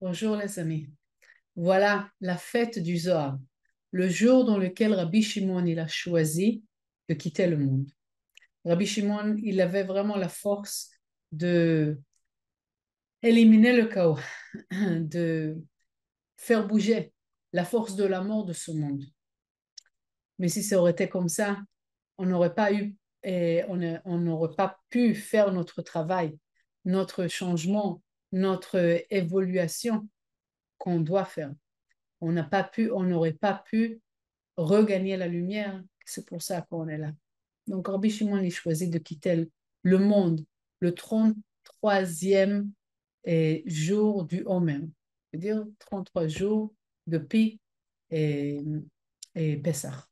Bonjour les amis. Voilà la fête du Zohar, le jour dans lequel Rabbi Shimon il a choisi de quitter le monde. Rabbi Shimon, il avait vraiment la force de éliminer le chaos, de faire bouger la force de la mort de ce monde. Mais si ça aurait été comme ça, on n'aurait pas eu et on n'aurait pas pu faire notre travail, notre changement, notre évolution qu'on doit faire. On n'aurait pas pu regagner la lumière. C'est pour ça qu'on est là. Donc, Rabbi Shimon, il choisit de quitter le monde le 33e jour du Omer. C'est-à-dire 33 jours depuis et, et Pessah.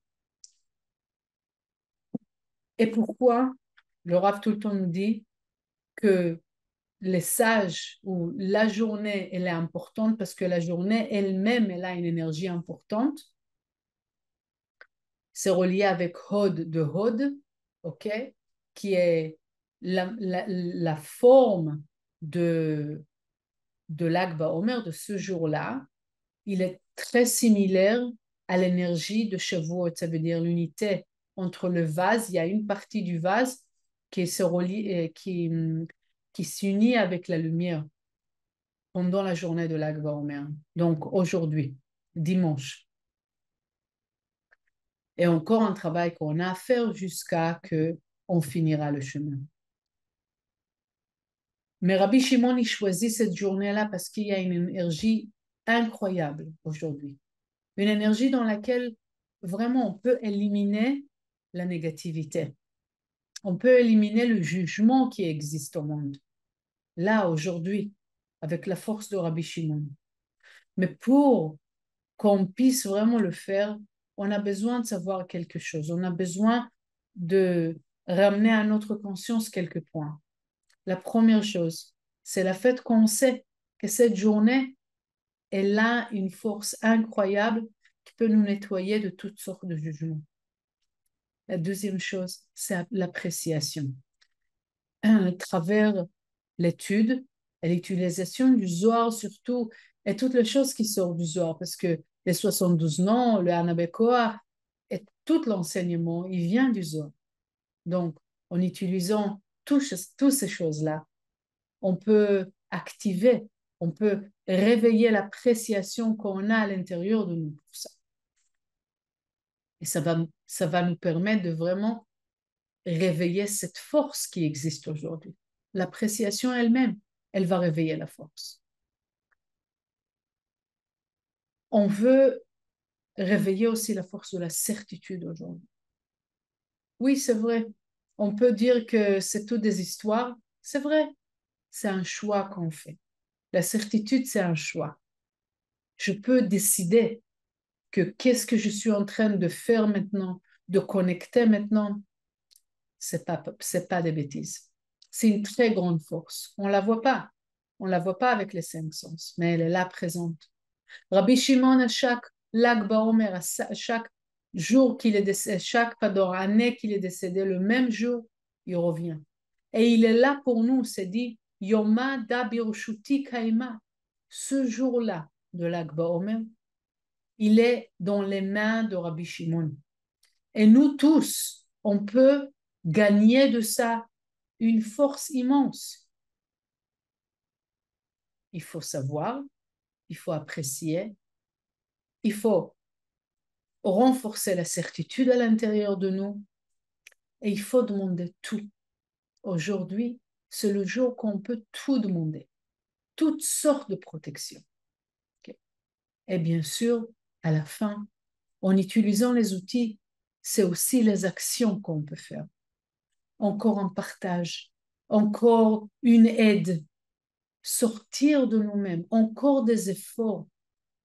Et pourquoi le Rav tout le temps nous dit que les sages ou la journée, elle est importante parce que la journée elle-même, elle a une énergie importante. C'est relié avec Hod de Hod, ok, qui est la forme de l'Akba Omer de ce jour-là. Il est très similaire à l'énergie de Shavuot, ça veut dire l'unité entre le vase. Il y a une partie du vase qui se relie, qui s'unit avec la lumière pendant la journée de l'Akba Omer. Donc aujourd'hui, dimanche. Et encore un travail qu'on a à faire jusqu'à que on finira le chemin. Mais Rabbi Shimon, il choisit cette journée-là parce qu'il y a une énergie incroyable aujourd'hui. Une énergie dans laquelle vraiment on peut éliminer la négativité. On peut éliminer le jugement qui existe au monde. Là, aujourd'hui, avec la force de Rabbi Shimon. Mais pour qu'on puisse vraiment le faire, on a besoin de savoir quelque chose. On a besoin de ramener à notre conscience quelques points. La première chose, c'est le fait qu'on sait que cette journée, elle a une force incroyable qui peut nous nettoyer de toutes sortes de jugements. La deuxième chose, c'est l'appréciation. À travers l'étude et l'utilisation du Zohar surtout, et toutes les choses qui sortent du Zohar, parce que les 72 noms, le Hanabekoa, et tout l'enseignement, il vient du Zohar. Donc, en utilisant toutes ces choses-là, on peut activer, on peut réveiller l'appréciation qu'on a à l'intérieur de nous pour ça. Et ça va nous permettre de vraiment réveiller cette force qui existe aujourd'hui. L'appréciation elle-même, elle va réveiller la force. On veut réveiller aussi la force de la certitude aujourd'hui. Oui, c'est vrai. On peut dire que c'est toutes des histoires. C'est vrai. C'est un choix qu'on fait. La certitude, c'est un choix. Je peux décider que qu'est-ce que je suis en train de faire maintenant, de connecter maintenant, c'est pas des bêtises. C'est une très grande force. On la voit pas. On la voit pas avec les cinq sens, mais elle est là présente. Rabbi Shimon, à chaque Lag BaOmer, à chaque jour qu'il est décédé, chaque année qu'il est décédé, le même jour, il revient. Et il est là pour nous, c'est dit, Yoma da Birushuti Kaima. Ce jour-là de Lag BaOmer, il est dans les mains de Rabbi Shimon. Et nous tous, on peut gagner de ça une force immense. Il faut savoir, il faut apprécier, il faut renforcer la certitude à l'intérieur de nous et il faut demander tout. Aujourd'hui, c'est le jour qu'on peut tout demander, toutes sortes de protections. Okay. Et bien sûr, à la fin, en utilisant les outils, c'est aussi les actions qu'on peut faire. Encore un partage, encore une aide, sortir de nous-mêmes, encore des efforts.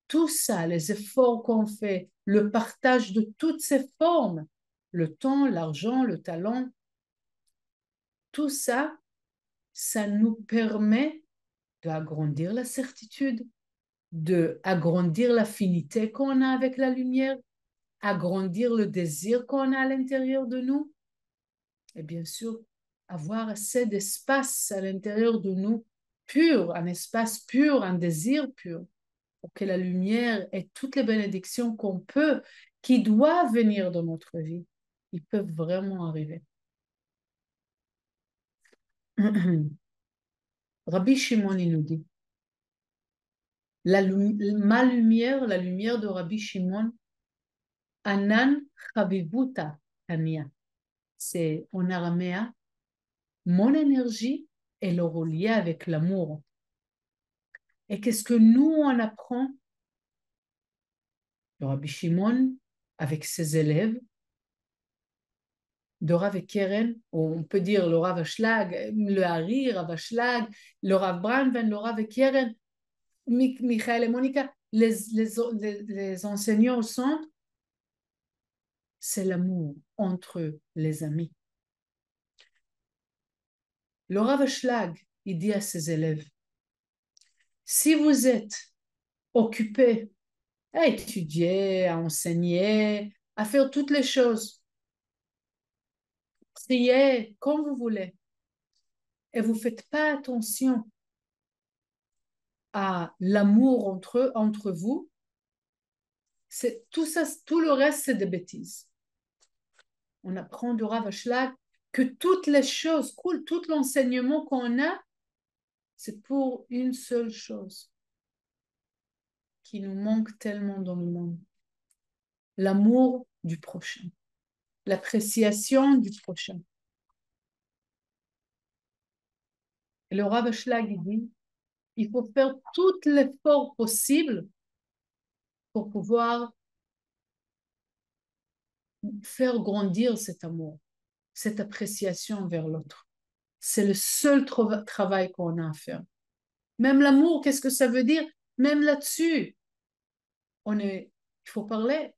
Tout ça, les efforts qu'on fait, le partage de toutes ces formes, le temps, l'argent, le talent, tout ça, ça nous permet d'agrandir la certitude, d'agrandir l'affinité qu'on a avec la lumière, agrandir le désir qu'on a à l'intérieur de nous et bien sûr avoir assez d'espace à l'intérieur de nous pur, un espace pur, un désir pur, pour que la lumière et toutes les bénédictions qu'on peut, qui doivent venir dans notre vie, ils peuvent vraiment arriver. Rabbi Shimon, il nous dit, ma lumière, la lumière de Rabbi Shimon, Anan Chavivuta Tania. C'est en araméen, mon énergie est le relié avec l'amour. Et qu'est-ce que nous, on apprend de Rabbi Shimon avec ses élèves, de Rav Keren, on peut dire le Rav Ashlag, le Hari, Rav Ashlag, le Rav Branven, le Rav Keren, Michael et Monica, les enseignants au centre, c'est l'amour entre les amis. Le Rav Ashlag, il dit à ses élèves, si vous êtes occupés à étudier, à enseigner, à faire toutes les choses, prier comme vous voulez, et vous ne faites pas attention à l'amour entre vous, c'est tout ça, tout le reste, c'est des bêtises. On apprend du Rav Ashlag que toutes les choses, tout l'enseignement qu'on a, c'est pour une seule chose qui nous manque tellement dans le monde. L'amour du prochain, l'appréciation du prochain. Et le Rav Ashlag dit, il faut faire tout l'effort possible pour pouvoir faire grandir cet amour, cette appréciation vers l'autre. C'est le seul travail qu'on a à faire. Même l'amour, qu'est-ce que ça veut dire? Même là-dessus, il faut parler.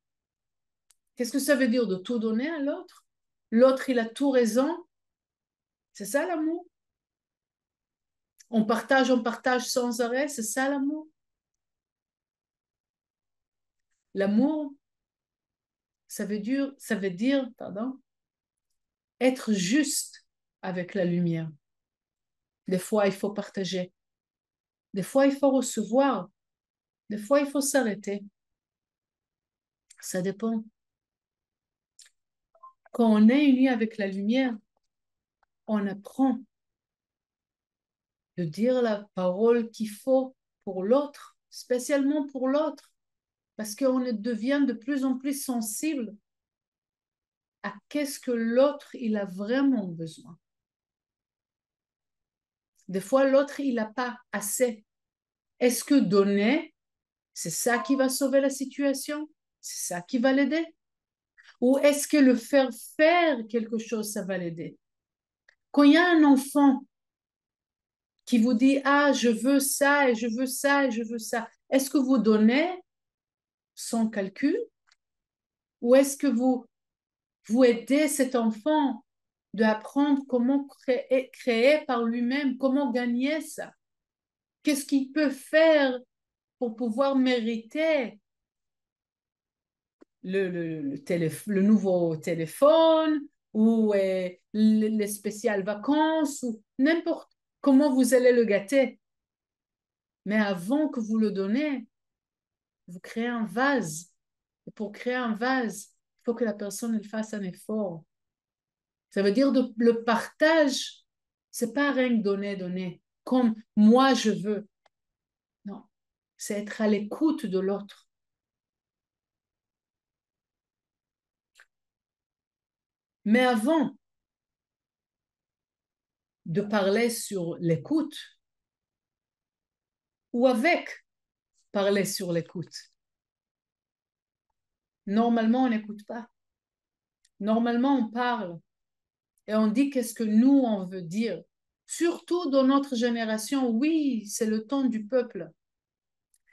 Qu'est-ce que ça veut dire de tout donner à l'autre? L'autre, il a tout raison. C'est ça l'amour. On partage sans arrêt. C'est ça l'amour. L'amour, ça veut dire, pardon, être juste avec la lumière. Des fois, il faut partager. Des fois, il faut recevoir. Des fois, il faut s'arrêter. Ça dépend. Quand on est uni avec la lumière, on apprend de dire la parole qu'il faut pour l'autre, spécialement pour l'autre, parce qu'on devient de plus en plus sensible à qu'est-ce que l'autre, il a vraiment besoin. Des fois, l'autre, il n'a pas assez. Est-ce que donner, c'est ça qui va sauver la situation? C'est ça qui va l'aider? Ou est-ce que le faire quelque chose, ça va l'aider? Quand il y a un enfant qui vous dit, ah, je veux ça et je veux ça et je veux ça, est-ce que vous donnez sans calcul? Ou est-ce que vous aidez cet enfant d'apprendre comment créer par lui-même, comment gagner ça? Qu'est-ce qu'il peut faire pour pouvoir mériter le nouveau téléphone ou les spéciales vacances ou n'importe comment vous allez le gâter. Mais avant que vous le donnez, vous créez un vase. Et pour créer un vase, il faut que la personne elle fasse un effort. Ça veut dire le partage, c'est pas rien que donner, comme moi je veux. Non, c'est être à l'écoute de l'autre. Mais avant de parler sur l'écoute, ou avec parler sur l'écoute, normalement on n'écoute pas. Normalement on parle et on dit qu'est-ce que nous on veut dire. Surtout dans notre génération, oui, c'est le temps du peuple.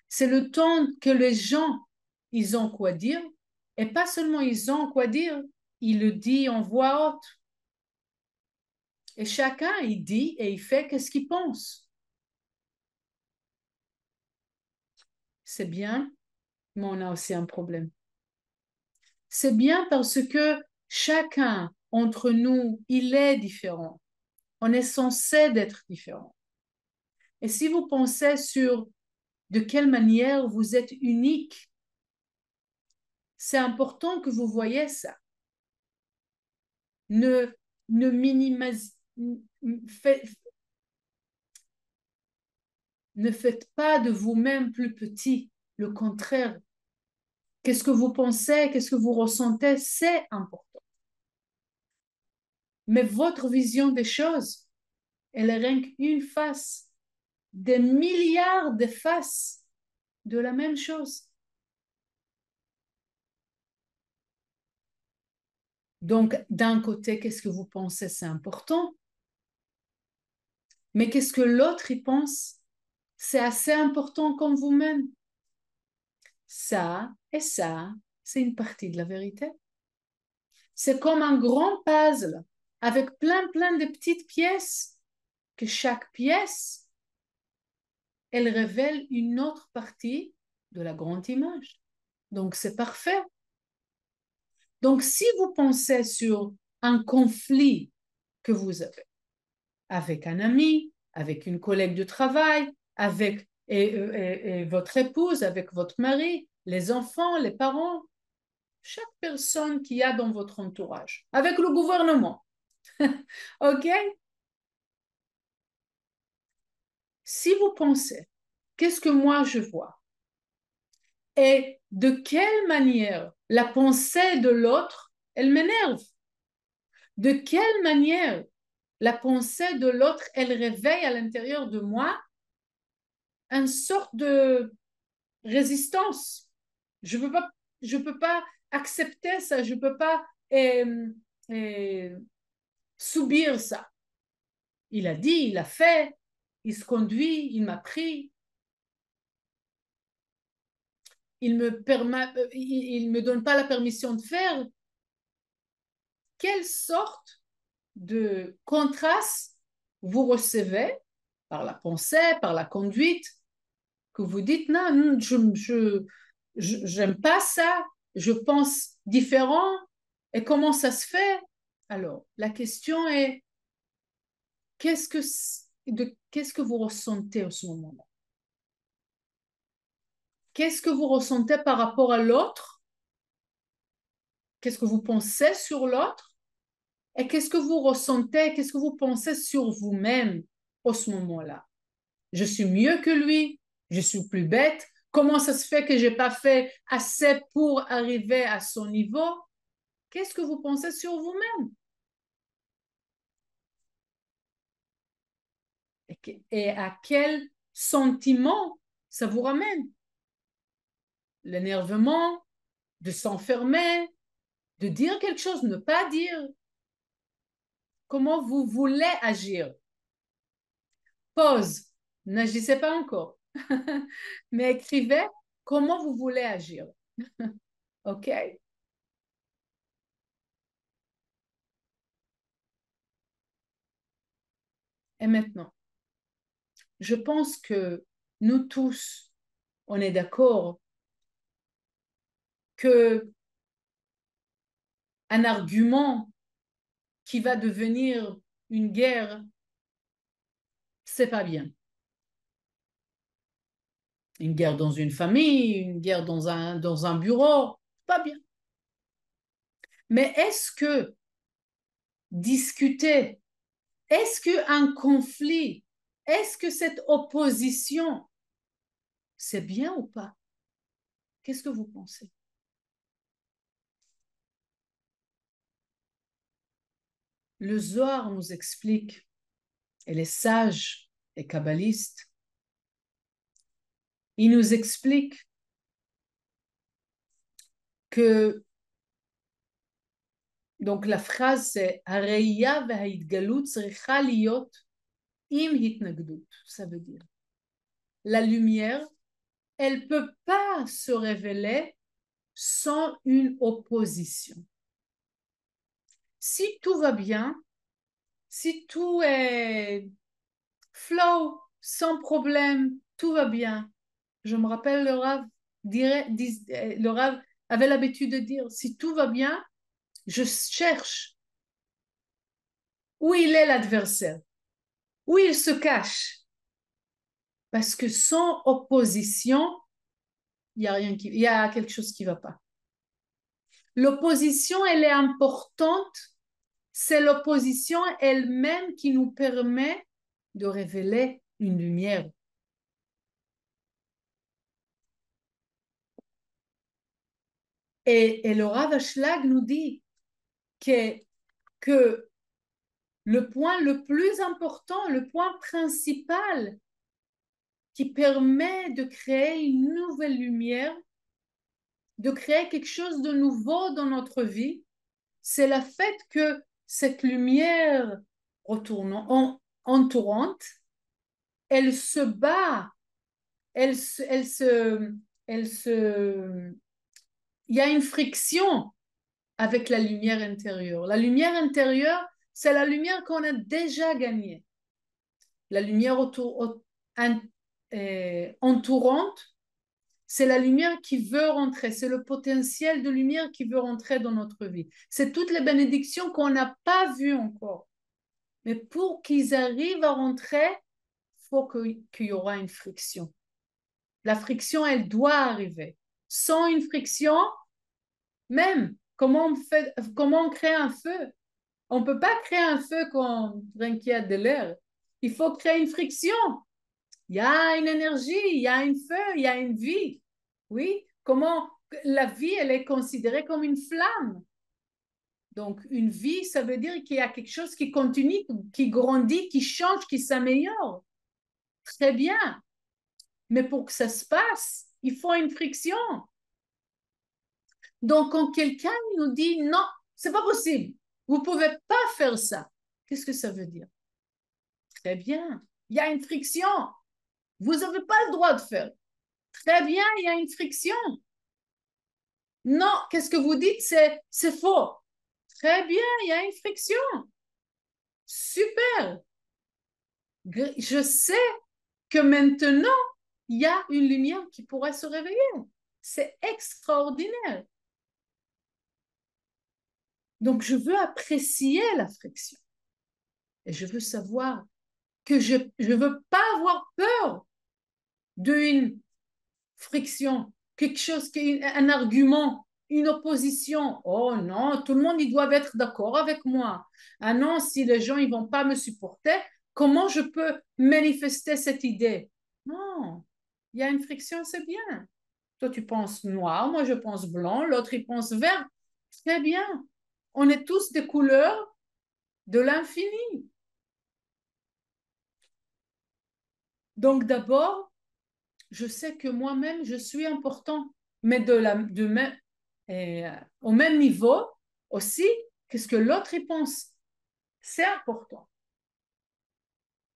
C'est le temps que les gens, ils ont quoi dire. Et pas seulement ils ont quoi dire, ils le disent en voix haute. Et chacun, il dit et il fait qu'est-ce qu'il pense. C'est bien, mais on a aussi un problème. C'est bien parce que chacun entre nous, il est différent. On est censé d'être différent. Et si vous pensez sur de quelle manière vous êtes unique, c'est important que vous voyez ça. Ne, ne minimisez, ne faites pas de vous-même plus petit. Le contraire. Qu'est-ce que vous pensez, qu'est-ce que vous ressentez, c'est important. Mais votre vision des choses, elle est rien qu'une face, des milliards de faces de la même chose. Donc, d'un côté, qu'est-ce que vous pensez, c'est important. Mais qu'est-ce que l'autre y pense, c'est assez important comme vous-même. Ça et ça, c'est une partie de la vérité. C'est comme un grand puzzle avec plein de petites pièces, que chaque pièce, elle révèle une autre partie de la grande image. Donc, c'est parfait. Donc, si vous pensez sur un conflit que vous avez avec un ami, avec une collègue de travail, avec et votre épouse, avec votre mari, les enfants, les parents, chaque personne qui y a dans votre entourage, avec le gouvernement. OK? Si vous pensez, qu'est-ce que moi je vois? Et de quelle manière la pensée de l'autre, elle m'énerve? De quelle manière la pensée de l'autre, elle réveille à l'intérieur de moi une sorte de résistance? Je peux pas, je peux pas accepter ça, je peux pas euh, subir ça. Il a dit, il a fait, il se conduit, il m'a pris, il me donne pas la permission de faire. Quelle sorte de contraste vous recevez par la pensée, par la conduite, que vous dites non, j'aime pas ça, je pense différent. Et comment ça se fait? Alors, la question est qu'est-ce que vous ressentez à ce moment-là? Qu'est-ce que vous ressentez par rapport à l'autre? Qu'est-ce que vous pensez sur l'autre? Et qu'est-ce que vous ressentez? Qu'est-ce que vous pensez sur vous-même à ce moment-là? Je suis mieux que lui, je suis plus bête. Comment ça se fait que j'ai pas fait assez pour arriver à son niveau? Qu'est-ce que vous pensez sur vous-même? Et à quel sentiment ça vous ramène? L'énervement, de s'enfermer, de dire quelque chose, ne pas dire. Comment vous voulez agir? Pause. N'agissez pas encore. Mais écrivez comment vous voulez agir. OK? Et maintenant, je pense que nous tous, on est d'accord que un argument qui va devenir une guerre, c'est pas bien. Une guerre dans une famille, une guerre dans un bureau, pas bien. Mais est-ce que discuter, est-ce qu'un conflit, est-ce que cette opposition, c'est bien ou pas? Qu'est-ce que vous pensez? Le Zohar nous explique, et les sages, les kabbalistes, ils nous expliquent que, donc la phrase c'est Hareya v'haitgalut tzricha liot im hitnagdut. Ça veut dire la lumière, elle ne peut pas se révéler sans une opposition. Si tout va bien, si tout est flow, sans problème, tout va bien. Je me rappelle, le Rav avait l'habitude de dire, si tout va bien, je cherche où il est l'adversaire, où il se cache. Parce que sans opposition, il y a quelque chose qui ne va pas. L'opposition, elle est importante. C'est l'opposition elle-même qui nous permet de révéler une lumière. Et le Rav Ashlag nous dit que le point le plus important, le point principal qui permet de créer une nouvelle lumière, de créer quelque chose de nouveau dans notre vie, c'est le fait que cette lumière entourante, elle se bat, elle se, elle se, elle se, il y a une friction avec la lumière intérieure. La lumière intérieure, c'est la lumière qu'on a déjà gagnée. La lumière entourante, c'est la lumière qui veut rentrer, c'est le potentiel de lumière qui veut rentrer dans notre vie. C'est toutes les bénédictions qu'on n'a pas vues encore. Mais pour qu'ils arrivent à rentrer, il faut qu'il y aura une friction. La friction, elle doit arriver. Sans une friction, même, comment on crée un feu? On ne peut pas créer un feu quand il y a de l'air. Il faut créer une friction. Il y a une énergie, il y a un feu, il y a une vie. Oui, comment la vie, elle est considérée comme une flamme. Donc, une vie, ça veut dire qu'il y a quelque chose qui continue, qui grandit, qui change, qui s'améliore. Très bien. Mais pour que ça se passe, il faut une friction. Donc, quand quelqu'un nous dit non, c'est pas possible, vous pouvez pas faire ça, qu'est-ce que ça veut dire? Très bien, il y a une friction. Vous n'avez pas le droit de faire. Très bien, il y a une friction. Non, qu'est-ce que vous dites? C'est faux. Très bien, il y a une friction. Super. Je sais que maintenant, il y a une lumière qui pourrait se réveiller. C'est extraordinaire. Donc, je veux apprécier la friction. Et je veux savoir que je ne veux pas avoir peur d'une friction, quelque chose, un argument, une opposition. Oh non, tout le monde, ils doivent être d'accord avec moi. Ah non, si les gens, ils vont pas me supporter, comment je peux manifester cette idée? Non, il y a une friction, c'est bien. Toi, tu penses noir, moi, je pense blanc, l'autre, il pense vert. Très bien. On est tous des couleurs de l'infini. Donc, d'abord, je sais que moi-même, je suis important, mais au même niveau aussi, qu'est-ce que l'autre y pense? C'est important.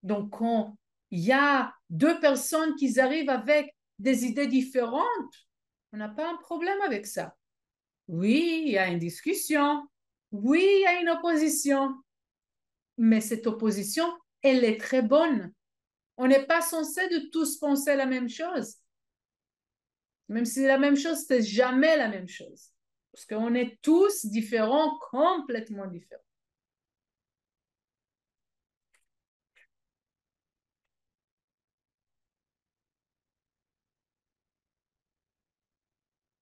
Donc, quand il y a deux personnes qui arrivent avec des idées différentes, on n'a pas un problème avec ça. Oui, il y a une discussion. Oui, il y a une opposition. Mais cette opposition, elle est très bonne. On n'est pas censé de tous penser la même chose. Même si c'est la même chose, c'est jamais la même chose. Parce qu'on est tous différents, complètement différents.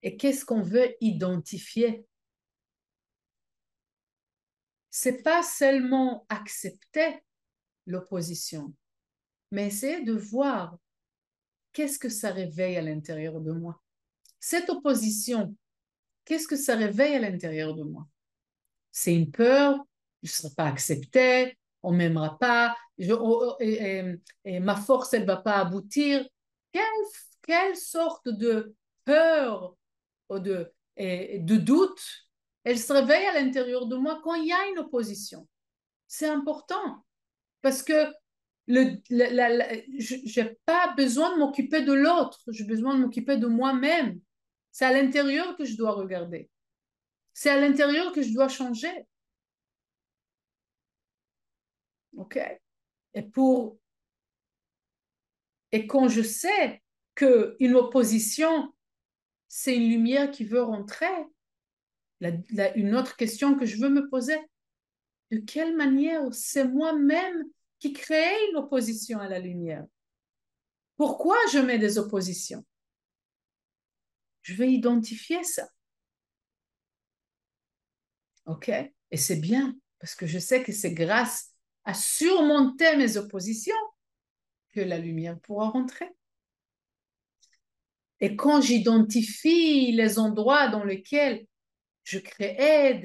Et qu'est-ce qu'on veut identifier? C'est pas seulement accepter l'opposition, mais essayer de voir qu'est-ce que ça réveille à l'intérieur de moi. Cette opposition, qu'est-ce que ça réveille à l'intérieur de moi? C'est une peur, je ne serai pas acceptée, on ne m'aimera pas, et ma force, elle ne va pas aboutir. Quelle, quelle sorte de peur ou de doute, elle se réveille à l'intérieur de moi quand il y a une opposition. C'est important parce que je n'ai pas besoin de m'occuper de l'autre, j'ai besoin de m'occuper de moi-même. C'est à l'intérieur que je dois regarder. C'est à l'intérieur que je dois changer. OK? Et, et quand je sais qu'une opposition, c'est une lumière qui veut rentrer, une autre question que je veux me poser, de quelle manière c'est moi-même qui crée une opposition à la lumière? Pourquoi je mets des oppositions? Je vais identifier ça. OK? Et c'est bien, parce que je sais que c'est grâce à surmonter mes oppositions que la lumière pourra rentrer. Et quand j'identifie les endroits dans lesquels je créais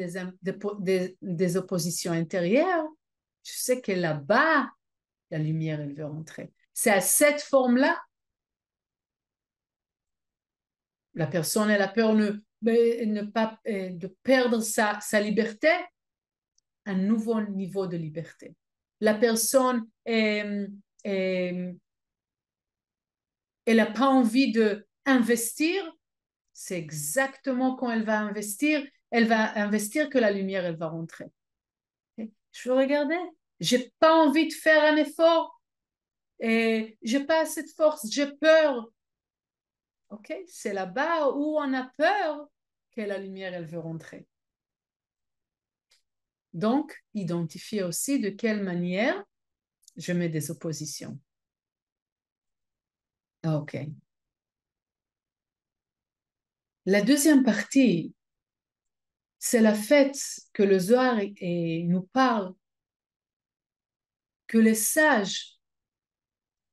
des oppositions intérieures, je sais que là-bas, la lumière, elle veut rentrer. C'est à cette forme-là. La personne, elle a peur ne pas, de perdre sa liberté, un nouveau niveau de liberté. La personne, elle n'a pas envie d'investir, c'est exactement quand elle va investir que la lumière, elle va rentrer. Je veux regarder. J'ai pas envie de faire un effort et j'ai pas assez de force, j'ai peur. OK? C'est là-bas où on a peur que la lumière, elle veut rentrer. Donc, identifier aussi de quelle manière je mets des oppositions. OK. La deuxième partie, c'est la fête que le Zohar nous parle, que les sages,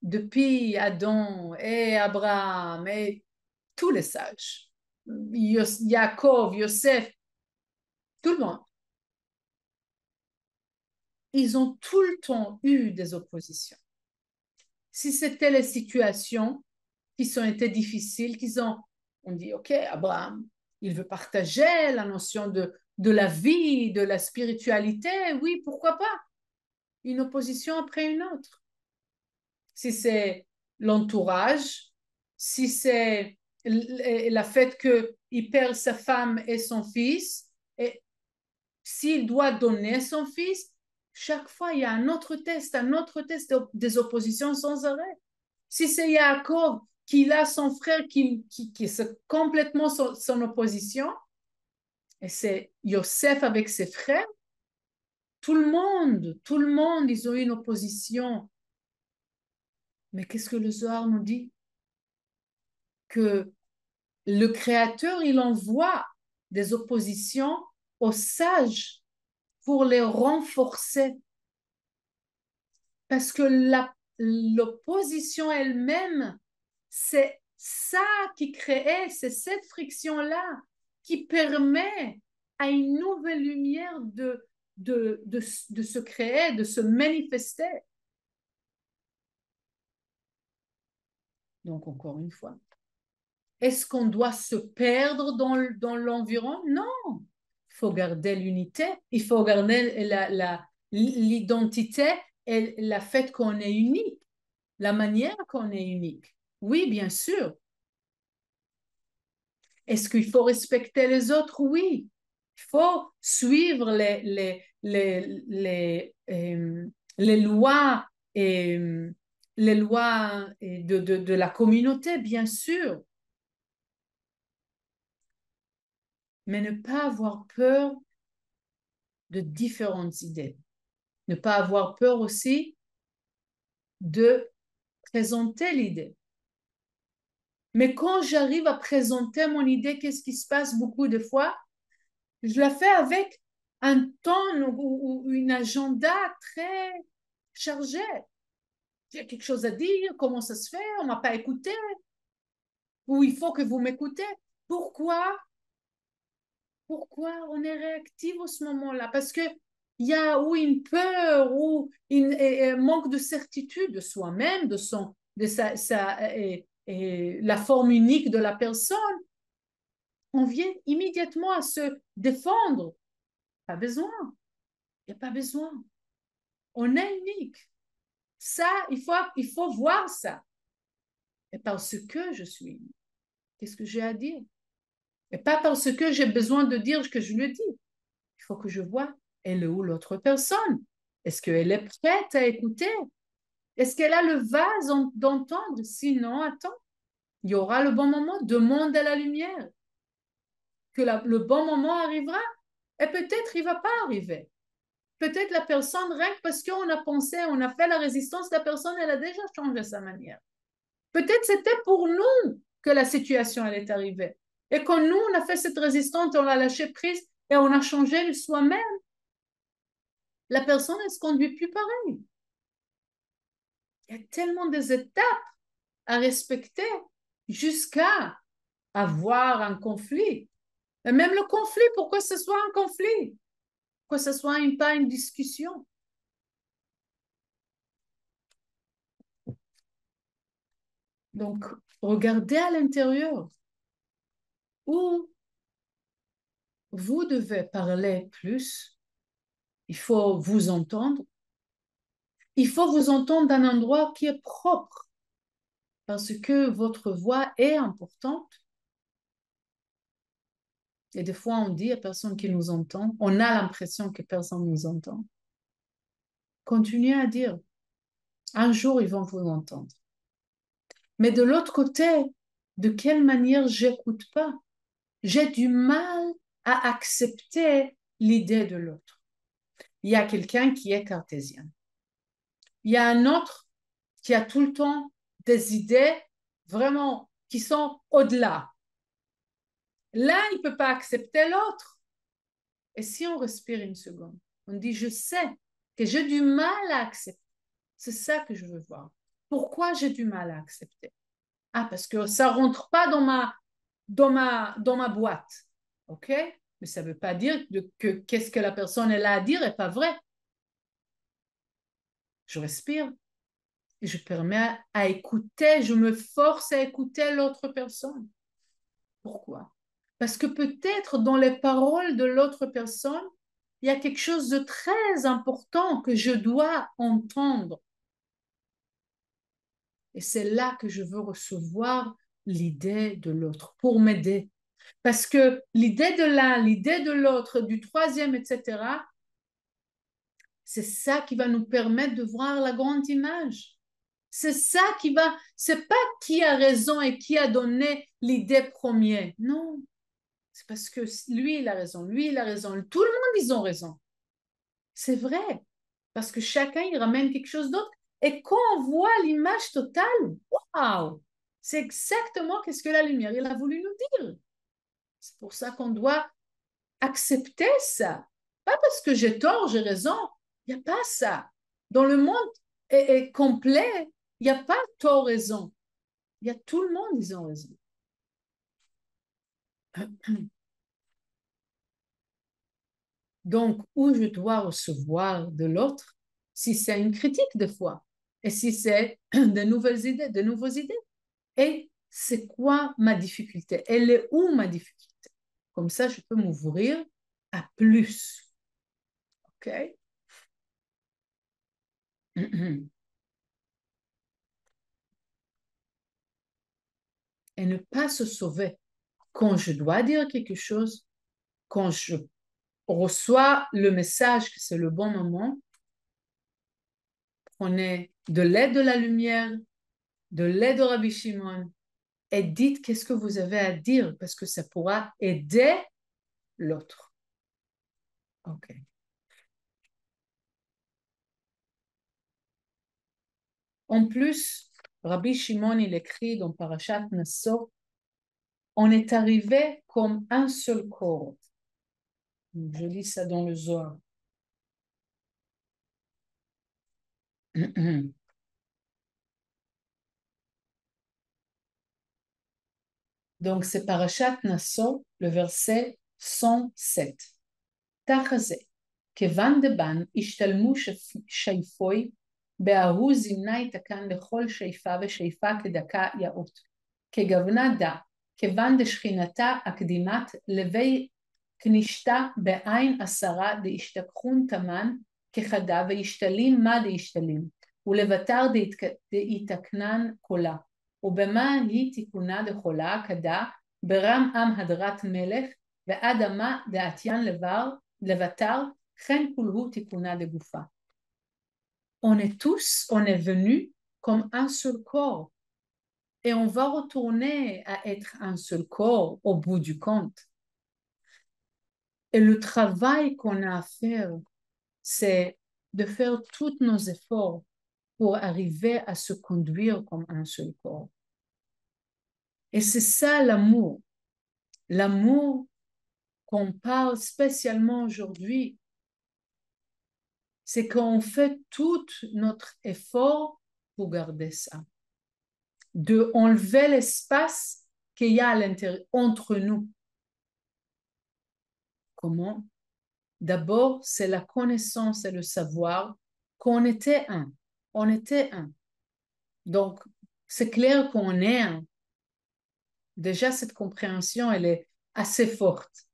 depuis Adam et Abraham et tous les sages, Yaakov, Yosef, tout le monde, ils ont tout le temps eu des oppositions. Si c'était les situations qui ont été difficiles, on dit, OK, Abraham, il veut partager la notion de la vie, de la spiritualité, oui, pourquoi pas? Une opposition après une autre. Si c'est l'entourage, si c'est la fait qu'il perd sa femme et son fils, et s'il doit donner son fils, chaque fois il y a un autre test des oppositions sans arrêt. Si c'est Yaakov qui a son frère qui est complètement son opposition, et c'est Yosef avec ses frères, tout le monde, ils ont eu une opposition. Mais qu'est-ce que le Zohar nous dit? Que le Créateur, il envoie des oppositions aux sages pour les renforcer. Parce que l'opposition elle-même, c'est ça qui crée, c'est cette friction-là qui permet à une nouvelle lumière de se créer, de se manifester. Donc, encore une fois, est-ce qu'on doit se perdre dans l'environnement? Non. Il faut garder l'unité, il faut garder l'identité et la fait qu'on est unique, la manière qu'on est unique. Oui, bien sûr. Est-ce qu'il faut respecter les autres? Oui. Il faut suivre les lois et les lois de la communauté, bien sûr. Mais ne pas avoir peur de différentes idées. Ne pas avoir peur aussi de présenter l'idée. Mais quand j'arrive à présenter mon idée, qu'est-ce qui se passe beaucoup de fois? Je la fais avec un ton ou une agenda très chargé. Il y a quelque chose à dire, comment ça se fait, on ne m'a pas écouté, ou il faut que vous m'écoutez. Pourquoi? Pourquoi on est réactif à ce moment-là? Parce qu'il y a ou une peur ou un manque de certitude de soi-même, la forme unique de la personne. On vient immédiatement à se défendre. Pas besoin. Il n'y a pas besoin. On est unique. Ça, il faut voir ça. Et parce que je suis unique, qu'est-ce que j'ai à dire? Et pas parce que j'ai besoin de dire que je le dis. Il faut que je vois elle est où l'autre personne. Est-ce qu'elle est prête à écouter? Est-ce qu'elle a le vase d'entendre? Sinon, attends, il y aura le bon moment. Demande à la lumière que le bon moment arrivera. Et peut-être il ne va pas arriver. Peut-être la personne, rien que parce qu'on a pensé, on a fait la résistance, la personne, elle a déjà changé sa manière. Peut-être c'était pour nous que la situation elle est arrivée. Et quand nous, on a fait cette résistance, on a lâché prise et on a changé soi-même, la personne, elle ne se conduit plus pareil. Il y a tellement des étapes à respecter jusqu'à avoir un conflit. Et même le conflit, pourquoi ce soit un conflit? Pourquoi ce soit pas une discussion? Donc, regardez à l'intérieur où vous devez parler plus. Il faut vous entendre. Il faut vous entendre d'un endroit qui est propre parce que votre voix est importante. Et des fois, on dit à personne qui nous entend, on a l'impression que personne nous entend. Continuez à dire, un jour, ils vont vous entendre. Mais de l'autre côté, de quelle manière j'écoute pas? J'ai du mal à accepter l'idée de l'autre. Il y a quelqu'un qui est cartésien. Il y a un autre qui a tout le temps des idées vraiment qui sont au-delà. L'un, il ne peut pas accepter l'autre. Et si on respire une seconde, on dit, je sais que j'ai du mal à accepter. C'est ça que je veux voir. Pourquoi j'ai du mal à accepter? Ah, parce que ça ne rentre pas dans ma boîte. OK? Mais ça ne veut pas dire que qu'est-ce que la personne elle a à dire n'est pas vrai. Je respire et je permets à écouter, je me force à écouter l'autre personne. Pourquoi? Parce que peut-être dans les paroles de l'autre personne, il y a quelque chose de très important que je dois entendre. Et c'est là que je veux recevoir l'idée de l'autre pour m'aider. Parce que l'idée de l'un, l'idée de l'autre, du troisième, etc., c'est ça qui va nous permettre de voir la grande image. C'est ça qui va, c'est pas qui a raison et qui a donné l'idée première. Non, c'est parce que lui, il a raison, lui, il a raison. Tout le monde, ils ont raison. C'est vrai. Parce que chacun, il ramène quelque chose d'autre. Et quand on voit l'image totale, waouh! C'est exactement qu'est-ce que la lumière, il a voulu nous dire. C'est pour ça qu'on doit accepter ça. Pas parce que j'ai tort, j'ai raison. Il n'y a pas ça. Dans le monde est complet, il n'y a pas tort, raison. Il y a tout le monde, ils ont raison. Donc, où je dois recevoir de l'autre, si c'est une critique des fois, et si c'est de nouvelles idées, de nouvelles idées. Et c'est quoi ma difficulté? Elle est où ma difficulté? Comme ça, je peux m'ouvrir à plus. OK? Et ne pas se sauver. Quand je dois dire quelque chose, quand je reçois le message que c'est le bon moment, prenez de l'aide de la lumière, de l'aide de Rabbi Shimon, et dites qu'est-ce que vous avez à dire parce que ça pourra aider l'autre. OK. En plus, Rabbi Shimon, il écrit dans Parashat Nassau, on est arrivé comme un seul corps. Je lis ça dans le Zohar. Donc, c'est Parashat Nassau, le verset 107. תחזה, כיוון דבן השתלמו שייפוי, בההוא זימנה יתקן לכל שייפה ושייפה כדקה יאות, כגוונה דה, כיוון דשכינתה הקדימת לבי כנישתה בעין עשרה דהשתכחון תמן כחדה וישתלים מה דהשתלים, ולבטר דהתקנן קולה, ובמה היא תיקונה דחולה כדה, ברם עם הדרת מלך, ועד אמה דעתיין לוותר, חן כולהו תיקונה דגופה. On est tous, on est venus comme un seul corps. Et on va retourner à être un seul corps au bout du compte. Et le travail qu'on a à faire, c'est de faire tous nos efforts pour arriver à se conduire comme un seul corps. Et c'est ça l'amour. L'amour qu'on parle spécialement aujourd'hui, c'est qu'on fait tout notre effort pour garder ça, de enlever l'espace qu'il y a à l'intérieur, entre nous. Comment? D'abord, c'est la connaissance et le savoir qu'on était un. On était un. Donc, c'est clair qu'on est un. Déjà, cette compréhension, elle est assez forte.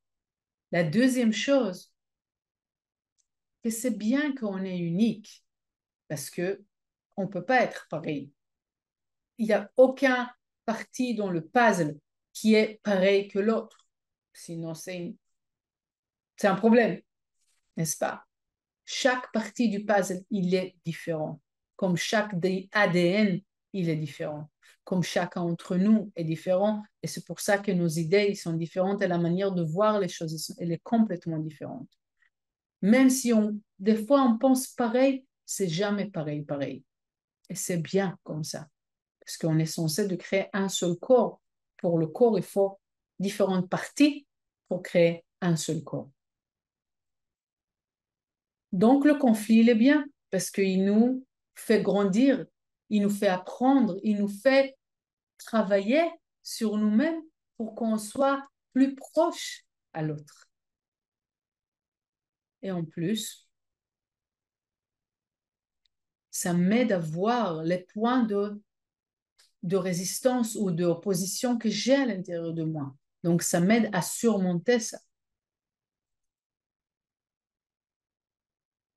La deuxième chose, que c'est bien qu'on est unique parce que on ne peut pas être pareil. Il n'y a aucun partie dans le puzzle qui est pareil que l'autre. Sinon, c'est un problème, n'est-ce pas? Chaque partie du puzzle, il est différent. Comme chaque ADN, il est différent. Comme chacun d'entre nous est différent. Et c'est pour ça que nos idées sont différentes et la manière de voir les choses, elle est complètement différente. Même si des fois on pense pareil, c'est jamais pareil. Et c'est bien comme ça. Parce qu'on est censé de créer un seul corps. Pour le corps, il faut différentes parties pour créer un seul corps. Donc, le conflit, il est bien parce qu'il nous fait grandir, il nous fait apprendre, il nous fait travailler sur nous-mêmes pour qu'on soit plus proche à l'autre. Et en plus, ça m'aide à voir les points de résistance ou d'opposition que j'ai à l'intérieur de moi. Donc, ça m'aide à surmonter ça.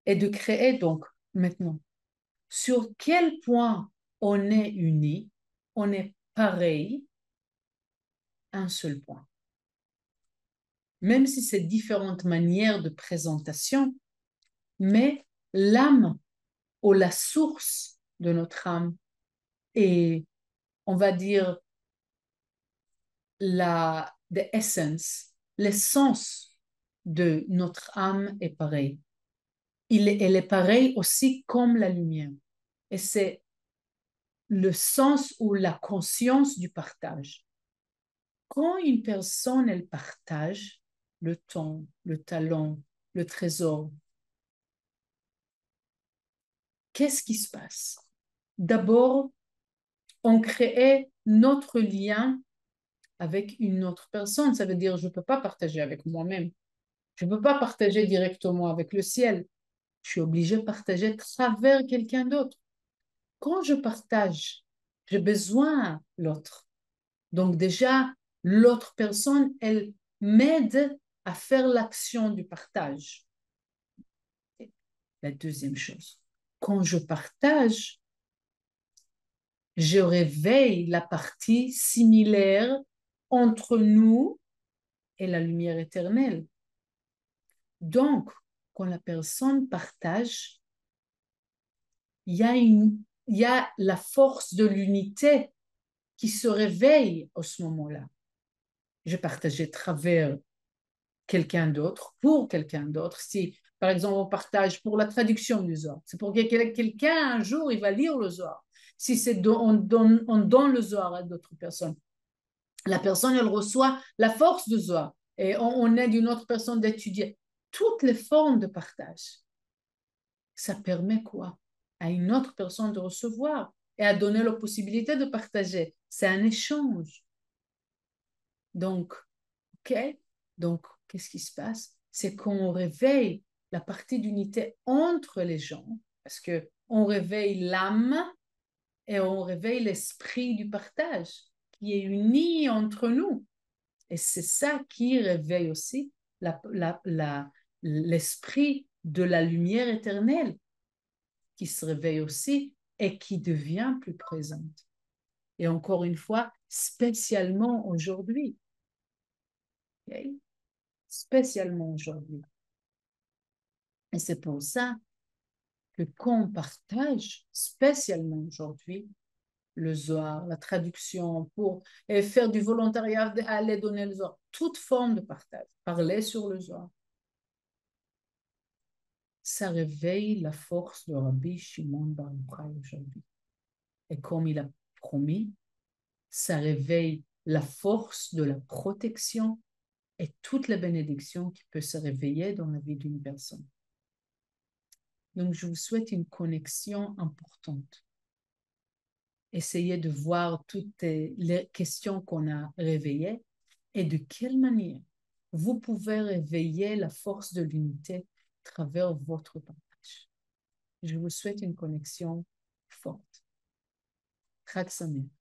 Et de créer donc maintenant sur quel point on est unis, on est pareil, un seul point. Même si c'est différentes manières de présentation, mais l'âme ou la source de notre âme et on va dire the essence, l'essence de notre âme est pareil. Elle est pareille aussi comme la lumière. Et c'est le sens ou la conscience du partage. Quand une personne, elle partage le temps, le talent, le trésor, qu'est-ce qui se passe? D'abord, on crée notre lien avec une autre personne. Ça veut dire, je ne peux pas partager avec moi-même. Je ne peux pas partager directement avec le ciel. Je suis obligée de partager à travers quelqu'un d'autre. Quand je partage, j'ai besoin de l'autre. Donc déjà, l'autre personne, elle m'aide à faire l'action du partage. La deuxième chose, quand je partage, je réveille la partie similaire entre nous et la lumière éternelle. Donc, quand la personne partage, il y a la force de l'unité qui se réveille à ce moment-là. Je partageais à travers quelqu'un d'autre, pour quelqu'un d'autre. Si, par exemple, on partage pour la traduction du Zohar, c'est pour que quelqu'un, un jour, il va lire le Zohar. Si on donne le Zohar à d'autres personnes, la personne, elle reçoit la force du Zohar et on aide une autre personne d'étudier. Toutes les formes de partage, ça permet quoi? À une autre personne de recevoir et à donner la possibilité de partager. C'est un échange. Donc, OK? Donc, qu'est-ce qui se passe? C'est qu'on réveille la partie d'unité entre les gens, parce que on réveille l'âme et on réveille l'esprit du partage qui est uni entre nous. Et c'est ça qui réveille aussi l'esprit de la lumière éternelle, qui se réveille aussi et qui devient plus présente. Et encore une fois, spécialement aujourd'hui. Okay? Spécialement aujourd'hui. Et c'est pour ça que quand on partage, spécialement aujourd'hui, le Zohar, la traduction, pour faire du volontariat, aller donner le Zohar, toute forme de partage, parler sur le Zohar, ça réveille la force de Rabbi Shimon Bar Yochai aujourd'hui. Et comme il a promis, ça réveille la force de la protection et toutes les bénédictions qui peuvent se réveiller dans la vie d'une personne. Donc, je vous souhaite une connexion importante. Essayez de voir toutes les questions qu'on a réveillées et de quelle manière vous pouvez réveiller la force de l'unité à travers votre partage. Je vous souhaite une connexion forte. Chag Sameach.